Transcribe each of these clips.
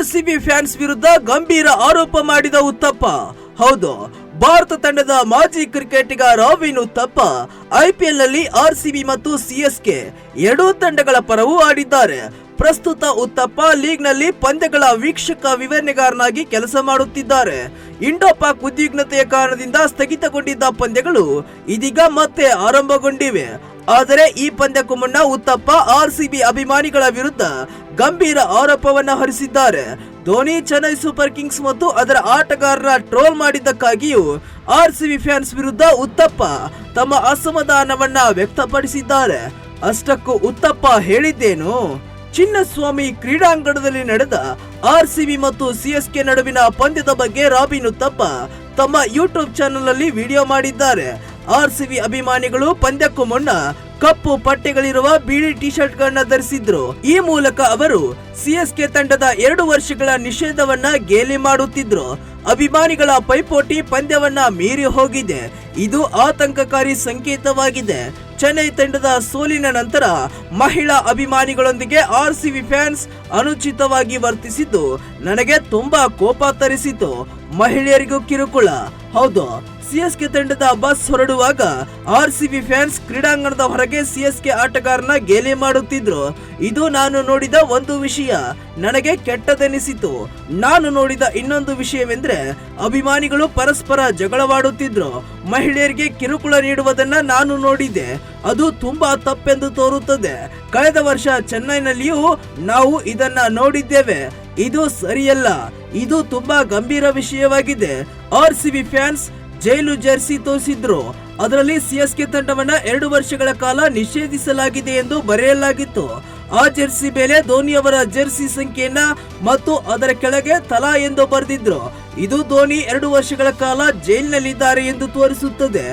RCB fans ವಿರುದ್ಧ ಗಂಭೀರ ಆರೋಪ ಮಾಡಿದ ಉತ್ತಪ್ಪ. ಹೌದು, ಭಾರತ ತಂಡದ ಮಾಜಿ ಕ್ರಿಕೆಟಿಗ ರಾಬಿನ್ ಉತ್ತಪ್ಪ ಐಪಿಎಲ್ ನಲ್ಲಿ ಆರ್ಸಿಬಿ ಮತ್ತು ಸಿಎಸ್ಕೆ ಎರಡೂ ತಂಡಗಳ ಪರವೂ ಆಡಿದ್ದಾರೆ. ಪ್ರಸ್ತುತ ಉತ್ತಪ್ಪ ಲೀಗ್ ನಲ್ಲಿ ಪಂದ್ಯಗಳ ವೀಕ್ಷಕ ವಿವರಣೆಗಾರನಾಗಿ ಕೆಲಸ ಮಾಡುತ್ತಿದ್ದಾರೆ. ಇಂಡೋ-ಪಾಕ್ ಉದ್ವಿಗ್ನತೆಯ ಕಾರಣದಿಂದ ಸ್ಥಗಿತಗೊಂಡಿದ್ದ ಪಂದ್ಯಗಳು ಇದೀಗ ಮತ್ತೆ ಆರಂಭಗೊಂಡಿವೆ. ಆದರೆ ಈ ಪಂದ್ಯಕ್ಕೂ ಮುನ್ನ ಉತ್ತಪ್ಪ ಆರ್ಸಿಬಿ ಅಭಿಮಾನಿಗಳ ವಿರುದ್ಧ ಗಂಭೀರ ಆರೋಪವನ್ನ ಹೊರಿಸಿದ್ದಾರೆ. ಧೋನಿ ಚೆನ್ನೈ ಸೂಪರ್ ಕಿಂಗ್ಸ್ ಮತ್ತು ಅದರ ಆಟಗಾರರ ಟ್ರೋಲ್ ಮಾಡಿದ್ದಕ್ಕಾಗಿಯೂ ಆರ್ಸಿಬಿ ಫ್ಯಾನ್ಸ್ ವಿರುದ್ಧ ಉತ್ತಪ್ಪ ತಮ್ಮ ಅಸಮಾಧಾನವನ್ನ ವ್ಯಕ್ತಪಡಿಸಿದ್ದಾರೆ. ಅಷ್ಟಕ್ಕೂ ಉತ್ತಪ್ಪ ಹೇಳಿದ್ದೇನು? ಚಿನ್ನಸ್ವಾಮಿ ಕ್ರೀಡಾಂಗಣದಲ್ಲಿ ನಡೆದ ಆರ್ಸಿಬಿ ಮತ್ತು ಸಿಎಸ್ಕೆ ನಡುವಿನ ಪಂದ್ಯದ ಬಗ್ಗೆ ರಾಬಿನ್ ಉತ್ತಪ್ಪ ತಮ್ಮ ಯೂಟ್ಯೂಬ್ ಚಾನೆಲ್ ಅಲ್ಲಿ ವಿಡಿಯೋ ಮಾಡಿದ್ದಾರೆ. ಆರ್ಸಿಬಿ ಅಭಿಮಾನಿಗಳು ಪಂದ್ಯಕ್ಕೂ ಮುನ್ನ ಕಪ್ಪು ಪಟ್ಟೆಗಳಿರುವ ಬಿಳಿ ಟಿ ಶರ್ಟ್ ಗಳನ್ನ ಧರಿಸಿದ್ರು. ಈ ಮೂಲಕ ಅವರು ಸಿಎಸ್ಕೆ ತಂಡದ 2 ವರ್ಷಗಳ ನಿಷೇಧವನ್ನ ಗೇಲಿ ಮಾಡುತ್ತಿದ್ರು. ಅಭಿಮಾನಿಗಳ ಪೈಪೋಟಿ ಪಂದ್ಯವನ್ನ ಮೀರಿ ಹೋಗಿದೆ. ಇದು ಆತಂಕಕಾರಿ ಸಂಕೇತವಾಗಿದೆ. ಚೆನ್ನೈ ತಂಡದ ಸೋಲಿನ ನಂತರ ಮಹಿಳಾ ಅಭಿಮಾನಿಗಳೊಂದಿಗೆ ಆರ್ಸಿಬಿ ಫ್ಯಾನ್ಸ್ ಅನುಚಿತವಾಗಿ ವರ್ತಿಸಿದ್ದು ನನಗೆ ತುಂಬಾ ಕೋಪ ತರಿಸಿತು. ಮಹಿಳೆಯರಿಗೂ ಕಿರುಕುಳ. ಹೌದು, ಸಿಎಸ್ಕೆ ತಂಡದ ಬಸ್ ಹೊರಡುವಾಗ ಆರ್ಸಿಬಿ ಫ್ಯಾನ್ಸ್ ಕ್ರೀಡಾಂಗಣದ ಹೊರಗೆ ಸಿಎಸ್ಕೆ ಆಟಗಾರನ ಗೇಲಿ ಮಾಡುತ್ತಿದ್ರು. ಇದು ನಾನು ನೋಡಿದ ಒಂದು ವಿಷಯ, ನನಗೆ ಕೆಟ್ಟದೆನಿಸಿತು. ನಾನು ನೋಡಿದ ಇನ್ನೊಂದು ವಿಷಯವೆಂದ್ರೆ ಅಭಿಮಾನಿಗಳು ಪರಸ್ಪರ ಜಗಳವಾಡುತ್ತಿದ್ರು. ಮಹಿಳೆಯರಿಗೆ ಕಿರುಕುಳ ನೀಡುವುದನ್ನ ನಾನು ನೋಡಿದ್ದೆ. ಅದು ತುಂಬಾ ತಪ್ಪೆಂದು ತೋರುತ್ತದೆ. ಕಳೆದ ವರ್ಷ ಚೆನ್ನೈನಲ್ಲಿಯೂ ನಾವು ಇದನ್ನ ನೋಡಿದ್ದೇವೆ. ಇದು ಸರಿಯಲ್ಲ. ಇದು ತುಂಬಾ ಗಂಭೀರ ವಿಷಯವಾಗಿದೆ. ಆರ್ಸಿಬಿ ಫ್ಯಾನ್ಸ್ ಜೈಲು ಜೆರ್ಸಿ ತೋರಿಸಿದ್ರು. ಅದರಲ್ಲಿ ಸಿಎಸ್ಕೆ ತಂಡವನ್ನ 2 ವರ್ಷಗಳ ಕಾಲ ನಿಷೇಧಿಸಲಾಗಿದೆ ಎಂದು ಬರೆಯಲಾಗಿತ್ತು. ಆ ಜೆರ್ಸಿ ಮೇಲೆ ಧೋನಿ ಅವರ ಜೆರ್ಸಿ ಸಂಖ್ಯೆಯನ್ನ ಮತ್ತು ಅದರ ಕೆಳಗೆ ತಲಾ ಎಂದು ಬರೆದಿದ್ರು. ಇದು ಧೋನಿ 2 ವರ್ಷಗಳ ಕಾಲ ಜೈಲಿನಲ್ಲಿದ್ದಾರೆ ಎಂದು ತೋರಿಸುತ್ತದೆ.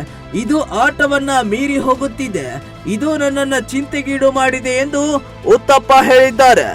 ಇದು ಆಟವನ್ನ ಮೀರಿ ಹೋಗುತ್ತಿದೆ. ಇದು ನನ್ನನ್ನ ಚಿಂತೆಗೀಡು ಮಾಡಿದೆ ಎಂದು ಉತ್ತಪ್ಪ ಹೇಳಿದ್ದಾರೆ.